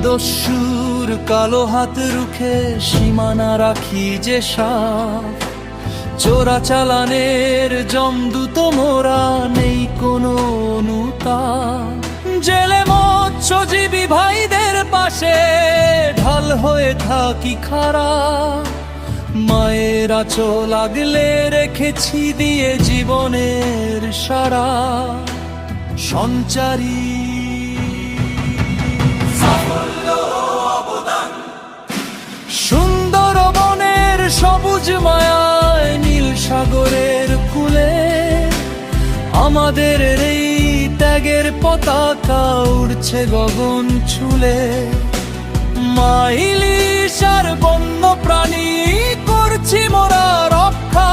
দস্যুর কালো হাত রুখে সীমানা রাখি যে সাফ, চোরাচালানের জমদূত মোরা, নেই কোনো অনুতাপ। জেলে মৎস্যজীবী ভাইদের পাশে ঢাল হয়ে থাকি খাড়া, মায়ের আঁচল আগলে রেখেছি দিয়ে জীবনের সারা। সঞ্চারী সুন্দরবনের সবুজ মায়ায়, নীল সাগরের কূলে আমাদের এই ত্যাগের পতাকা উড়ছে গগন ছুলে। মা ইলিশ আর বন্য প্রাণী করছি মোরা রক্ষা,